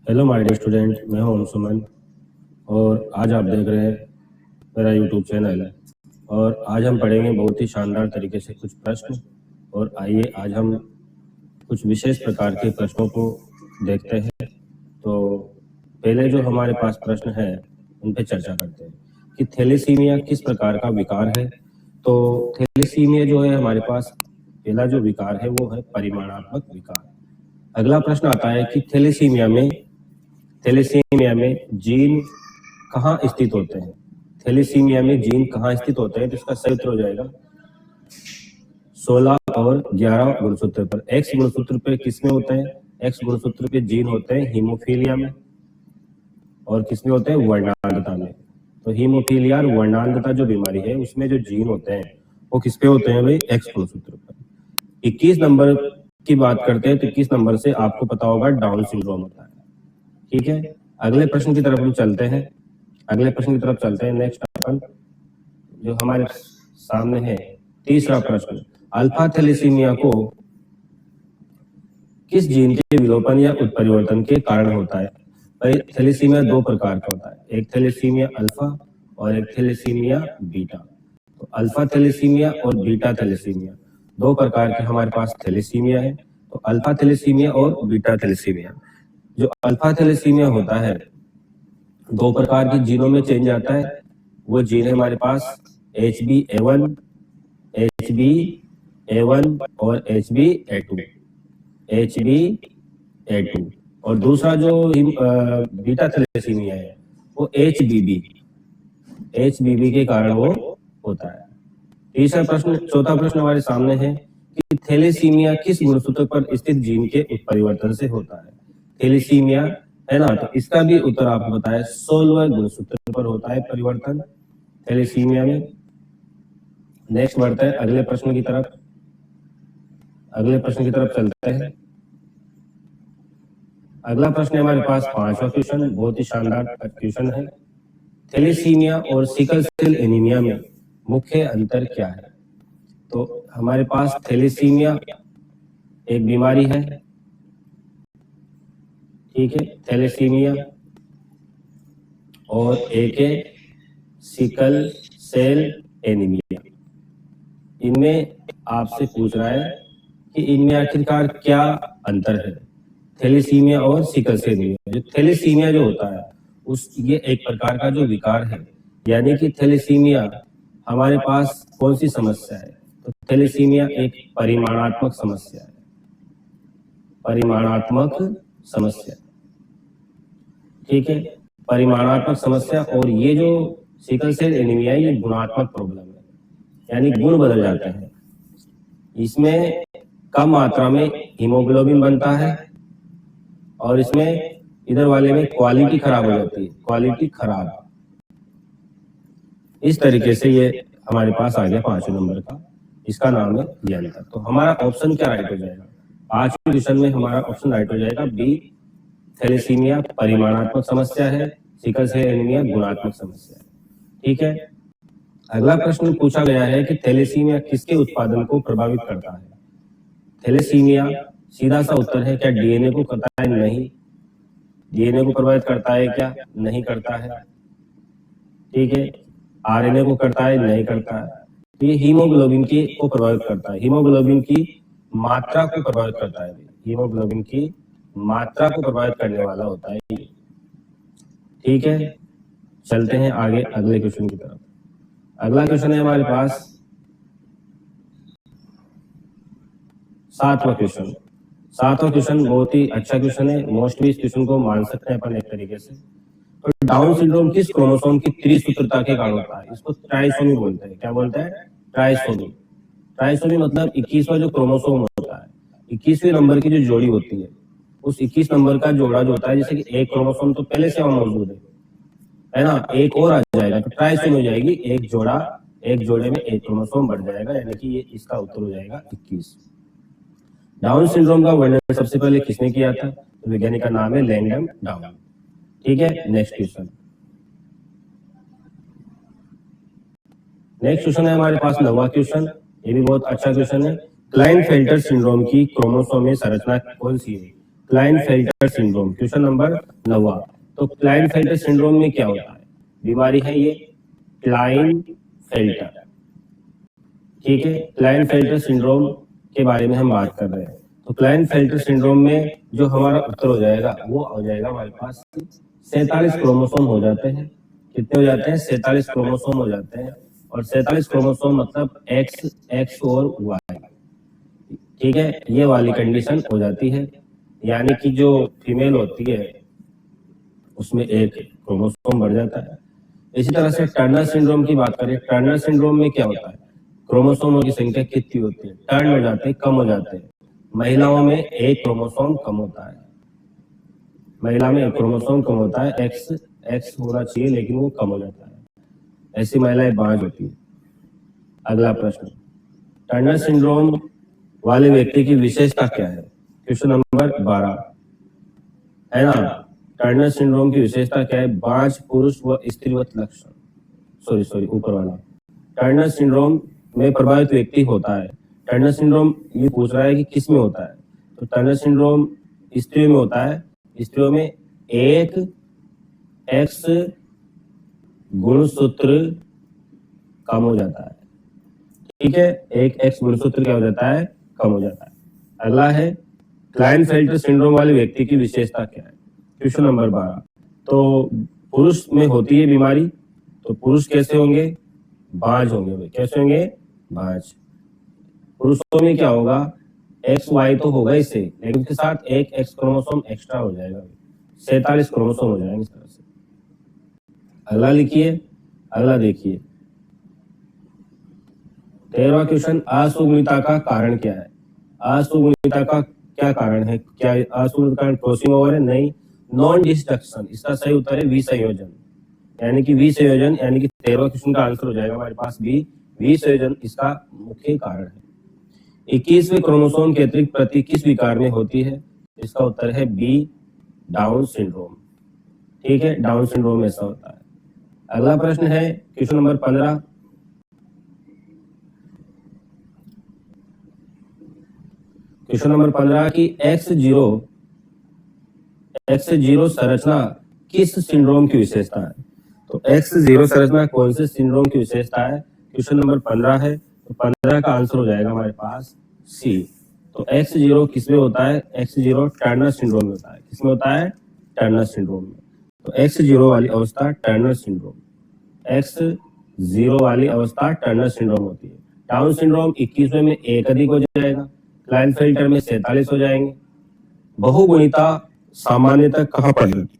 Hello my dear student, मैं हूं ओम सुमन और आज आप देख रहे हैं मेरा यूट्यूब चैनल है। और आज हम पढ़ेंगे बहुत ही शानदार तरीके से कुछ प्रश्न। और आइए आज हम कुछ विशेष प्रकार के प्रश्नों को देखते हैं। तो पहले जो हमारे पास प्रश्न है उन पर चर्चा करते हैं कि थैलेसीमिया किस प्रकार का विकार है। तो थैलेसीमिया जो है हमारे पास पहला जो विकार है वो है परिमाणात्मक विकार। अगला प्रश्न आता है कि थैलेसीमिया में जीन कहाँ स्थित होते हैं। थैलेसीमिया में जीन कहाँ स्थित होते हैं, तो इसका सही उत्तर हो जाएगा 16 और 11 गुणसूत्र पर। एक्स गुणसूत्र पे किसमें होते हैं? एक्स गुणसूत्र पे जीन होते हैं हीमोफीलिया में, और किसमें होते हैं? वर्णांधता में। तो हीमोफीलिया और वर्णांधता जो बीमारी है उसमें जो जीन होते हैं वो किस पे होते हैं भाई? एक्स गुणसूत्र पर। 21 नंबर की बात करते हैं तो 21 नंबर से आपको पता होगा डाउन सिंड्रोम होता है। ठीक है, अगले प्रश्न की तरफ हम चलते हैं। नेक्स्ट अपन जो हमारे सामने है तीसरा प्रश्न, अल्फा थैलेसीमिया को किस जीन के विलोपन या उत्परिवर्तन के कारण होता है? भाई थैलेसीमिया दो प्रकार का होता है, एक थैलेसीमिया अल्फा और एक थैलेसीमिया बीटा। तो अल्फा थैलेसीमिया और बीटा थैलेसीमिया दो प्रकार के हमारे पास थैलेसीमिया है। तो अल्फा थैलेसीमिया और बीटा थैलेसीमिया। जो अल्फा थैलेसीमिया होता है दो प्रकार की जीनों में चेंज आता है। वो जीन है हमारे पास HbA1 और HbA2। और दूसरा जो बीटा थैलेसीमिया है वो HBB के कारण वो होता है। चौथा प्रश्न हमारे सामने है कि थैलेसीमिया किस गुणसूत्र पर स्थित जीन के उत्परिवर्तन से होता है? थैलेसीमिया है ना, तो इसका भी उत्तर आपको बताया 16वें गुणसूत्र पर होता है परिवर्तन थैलेसीमिया में। नेक्स्ट बढ़ते हैं अगले प्रश्न की तरफ चलते हैं। अगला प्रश्न हमारे पास 5वां क्वेश्चन, बहुत ही शानदार क्वेश्चन है। थैलेसीमिया और सिकल सेल एनीमिया में मुख्य अंतर क्या है? तो हमारे पास थैलेसीमिया एक बीमारी है, ठीक है, थैलेसीमिया, और एक है सिकल सेल एनीमिया। इनमें आपसे पूछ रहा है कि इनमें आखिरकार क्या अंतर है थैलेसीमिया और सिकल सेल एनीमिया। जो थैलेसीमिया जो होता है ये एक प्रकार का जो विकार है, यानी कि थैलेसीमिया हमारे पास कौन सी समस्या है? तो थैलेसीमिया एक परिमाणात्मक समस्या, ठीक है, परिमाणात्मक समस्या। और ये जो सिकल सेल एनीमिया ये गुणात्मक प्रॉब्लम है, यानी गुण बदल जाते हैं। इसमें कम मात्रा में हीमोग्लोबिन बनता है और इसमें इधर वाले में क्वालिटी खराब हो जाती है, क्वालिटी खराब। इस तरीके से ये हमारे पास आ गया 5वें नंबर का, इसका नाम है ये अंतर। तो हमारा ऑप्शन क्या राइट हो जाएगा? 5वें क्वेश्चन में हमारा ऑप्शन राइट हो जाएगा बी, थैलेसीमिया परिमाणात्मक समस्या है, सिकल सेल एनीमिया गुणात्मक समस्या है। ठीक है, अगला प्रश्न पूछा गया है कि थैलेसीमिया किसके उत्पादन को प्रभावित करता है? थैलेसीमिया सीधा सा उत्तर है क्या डीएनए को करता है? नहीं। डीएनए को प्रभावित करता है क्या? नहीं करता है। ठीक है, आरएनए को करता है? नहीं करता है। तो ये हीमोग्लोबिन की को प्रभावित करता है, हीमोग्लोबिन की मात्रा को प्रभावित करता है, हीमोग्लोबिन की मात्रा को प्रभावित करने वाला होता है ये। ठीक है, चलते हैं आगे अगले क्वेश्चन की तरफ। अगला क्वेश्चन है हमारे पास 7वां क्वेश्चन बहुत ही अच्छा क्वेश्चन है, मोस्टली इस क्वेश्चन को मान सकते हैं अपन एक तरीके से। तो डाउन सिंड्रोम किस क्रोमोसोम की त्रिसूत्रता के कारण होता है? इसको ट्राइसोमी बोलते हैं। क्या बोलते हैं? ट्राइसोमी मतलब 21वां जो क्रोमोसोम होता है, 21वें नंबर की जो जोड़ी होती है, उस 21 नंबर का जोड़ा जो होता है, जैसे कि एक क्रोमोसोम तो पहले से वहां मौजूद है ना, एक और आ जाएगा तो ट्राइसोमी हो जाएगी, एक जोड़े में एक क्रोमोसोम बढ़ जाएगा, यानी कि ये इसका उत्तर हो जाएगा 21। डाउन सिंड्रोम का वर्णन सबसे पहले किसने किया था? तो वैज्ञानिक का नाम है लैंगडम डाउन। ठीक है, नेक्स्ट क्वेश्चन है हमारे पास 9वां क्वेश्चन, ये भी बहुत अच्छा क्वेश्चन है। क्लाइनफेल्टर सिंड्रोम की क्रोमोसोम में संरचना कौन सी है? Klinefelter syndrome, question number 9। तो क्लाइनफेल्टर सिंड्रोम में क्या होता है? बीमारी है ये क्लाइनफेल्टर, ठीक है। क्लाइनफेल्टर सिंड्रोम के बारे में हम बात कर रहे हैं। तो क्लाइनफेल्टर सिंड्रोम में जो हमारा उत्तर हो जाएगा वो हो जाएगा हमारे पास 47 क्रोमोसोम हो जाते हैं। कितने हो जाते हैं? 47 क्रोमोसोम हो जाते हैं। और 47 क्रोमोसोम मतलब एक्स और वाई, ठीक है। ये वाली कंडीशन हो जाती है, यानी कि जो फीमेल होती है उसमें एक क्रोमोसोम बढ़ जाता है। इसी तरह से टर्नर सिंड्रोम की बात करें, टर्नर सिंड्रोम में क्या होता है? क्रोमोसोमों की संख्या कितनी होती है? टर्न हो जाते हैं, कम हो जाते हैं। महिलाओं में एक क्रोमोसोम कम होता है, महिला में एक क्रोमोसोम कम होता है, एक्स होना चाहिए लेकिन वो कम हो जाता है। ऐसी महिलाएं बांझ होती है। अगला प्रश्न, टर्नर सिंड्रोम वाले व्यक्ति की विशेषता क्या है? क्वेश्चन नंबर 12 है ना। टर्नर सिंड्रोम की विशेषता क्या है? बांझ पुरुष व स्त्रीवत लक्षण, सॉरी ऊपर वाला। टर्नर सिंड्रोम में प्रभावित व्यक्ति होता है। टर्नर सिंड्रोम ये पूछ रहा है कि किस में होता है? तो टर्नर सिंड्रोम स्त्रियों में होता है। स्त्रियों में एक एक्स गुणसूत्र कम हो जाता है, ठीक है। एक एक्स गुणसूत्र क्या हो जाता है? कम हो जाता है। अगला है, क्लाइनफेल्टर सिंड्रोम वाले व्यक्ति की विशेषता क्या है? Question number 12। तो पुरुष में होती है बीमारी, तो पुरुष कैसे होंगे? बांझ होंगे। कैसे होंगे? बांझ। पुरुषों में क्या होगा? एक्स वाई तो होगा इससे, लेकिन उसके साथ एक एक्स क्रोमोसोम एक्स्ट्रा हो जाएगा, 47 क्रोमोसोम हो जाएंगे इस तरह से। अगला लिखिए, अगला देखिए 13वां क्वेश्चन, असुगुणिता का कारण क्या है? असुगुणिता का क्या कारण है? क्या असुगुणिता का कारण क्रॉसिंग ओवर है? नहीं। नॉन डिस्ट्रक्शन, इसका सही उत्तर है विसंयोजन, यानी कि विसंयोजन, यानी कि 13वां क्वेश्चन का आंसर हो जाएगा हमारे पास बी, विसंयोजन इसका मुख्य कारण है। 21वें क्रोमोसोम के अतिरिक्त प्रति किस विकार में होती है? इसका उत्तर है बी, डाउन सिंड्रोम, ठीक है। डाउन सिंड्रोम ऐसा होता है। अगला प्रश्न है क्वेश्चन नंबर 15। क्वेश्चन नंबर 15 की X0 संरचना किस सिंड्रोम की विशेषता है? तो X0 संरचना कौन से सिंड्रोम की विशेषता है? क्वेश्चन नंबर 15 है, तो 15 का आंसर हो जाएगा हमारे पास सी। तो X0 किसमें होता है? X0 टर्नर सिंड्रोम में होता है। किसमें होता है? टर्नर सिंड्रोम में। तो X0 वाली अवस्था टर्नर सिंड्रोम, X0 वाली अवस्था टर्नर सिंड्रोम होती है। डाउन सिंड्रोम 21वें में एक अधिक हो जाएगा, क्लाइनफेल्टर में 47 हो जाएंगे। बहुगुणिता सामान्यतः कहाँ पाई जाती है?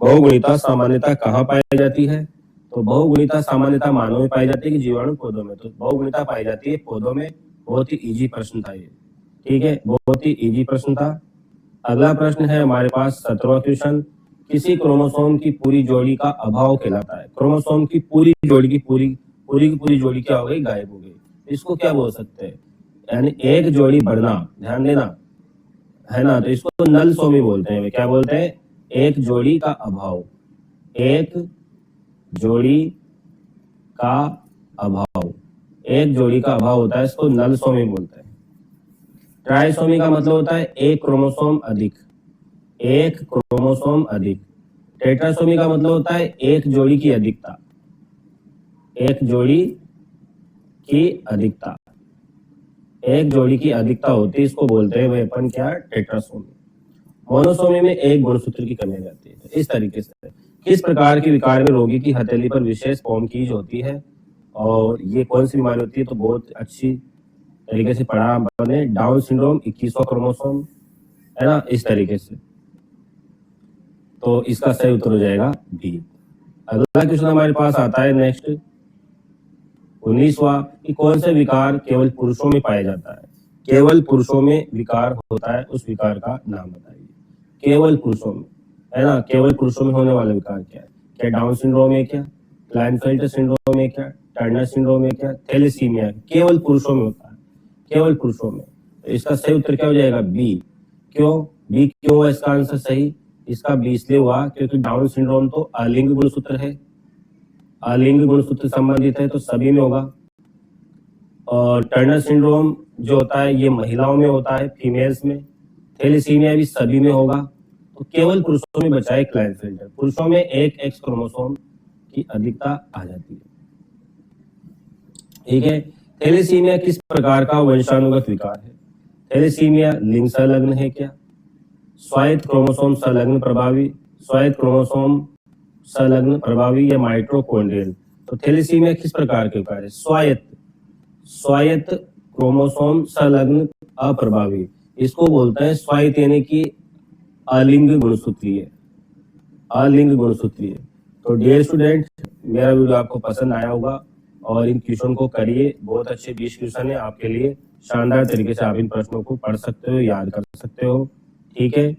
बहुगुणिता सामान्यतः कहाँ पाई जाती है? तो बहुगुणिता सामान्यतः मानव में पाई जाती है कि जीवाणु पौधों में? तो बहुगुणिता पाई जाती है पौधों में। बहुत ही इजी प्रश्न था ये, ठीक है, बहुत ही इजी प्रश्न था। अगला प्रश्न है हमारे पास 17वां क्वेश्चन, किसी क्रोमोसोम की पूरी जोड़ी का अभाव कहलाता है? क्रोमोसोम की पूरी जोड़ी की पूरी जोड़ी क्या हो गई? गायब हो गई। इसको क्या बोल सकते हैं? यानी एक जोड़ी बढ़ना, ध्यान देना, है ना। तो इसको नल सोमी बोलते हैं। क्या बोलते हैं? एक जोड़ी का अभाव, एक जोड़ी का अभाव, एक जोड़ी का अभाव होता है, इसको नल सोमी बोलते हैं। ट्राइसोमी का मतलब होता है एक क्रोमोसोम अधिक, एक क्रोमोसोम अधिक। टेट्रासोमी का मतलब होता है एक जोड़ी की अधिकता, एक जोड़ी की अधिकता, एक जोड़ी की अधिकता होती है, इसको बोलते हैं भाई अपन क्या? टेट्रासोमी। मोनोसोमी में एक गुणसूत्र की कमी आ जाती है। तो इस तरीके से किस प्रकार के विकार में रोगी की हथेली पर विशेष पॉमकीज होती है और ये कौन सी बीमारी होती है? तो बहुत अच्छी तरीके से पढ़ा हमने, डाउन सिंड्रोम, 21वां क्रोमोसोम, है ना, इस तरीके से। तो इसका सही उत्तर हो जाएगा बी। अगला क्वेश्चन हमारे पास आता है नेक्स्ट 19वां, कि कौन सा विकार केवल पुरुषों में पाया जाता है? केवल पुरुषों में विकार होता है, उस विकार का नाम बताइए। केवल पुरुषों में, है ना, केवल पुरुषों में होने वाला विकार क्या है? क्या डाउन सिंड्रोम है? क्या क्लाइनफेल्टर सिंड्रोम है? क्या टर्नर सिंड्रोम है? क्या थैलेसीमिया? केवल पुरुषों में होता है, केवल पुरुषों में। तो इसका सही उत्तर क्या हो जाएगा? बी। क्यों बी? क्यों है इसका आंसर सही? इसका बी इसलिए हुआ क्योंकि डाउन सिंड्रोम तो अलिंग गुणसूत्र है, अलिंग गुणसूत्र संबंधित है, तो सभी में होगा। और टर्नर सिंड्रोम जो होता है ये महिलाओं में होता है, फीमेल्स में। थैलेसीमिया भी सभी में होगा, तो केवल पुरुषों में बचा है क्लाइनफेल्टर। पुरुषों में एक एक्स क्रोमोसोम की अधिकता आ जाती है। ठीक है, थैलेसीमिया किस प्रकार का वंशानुगत विकार है? थैलेसीमिया लिंग संलग्न है क्या? स्वायत्त क्रोमोसोम संलग्न प्रभावी, स्वायत्त क्रोमोसोम संलग्न प्रभावी या माइटोकॉन्ड्रियल? तो थैलेसीमिया किस प्रकार के विकार है? स्वायत्त क्रोमोसोम संलग्न अप्रभावी, इसको बोलते हैं स्वायत्त यानी कि अलिंग गुणसूत्रीय, अलिंग गुणसूत्रीय। तो डियर स्टूडेंट, मेरा वीडियो आपको पसंद आया होगा और इन क्वेश्चन को करिए। बहुत अच्छे 20 क्वेश्चन है आपके लिए, शानदार तरीके से आप इन प्रश्नों को पढ़ सकते हो, याद कर सकते हो। ठीक है।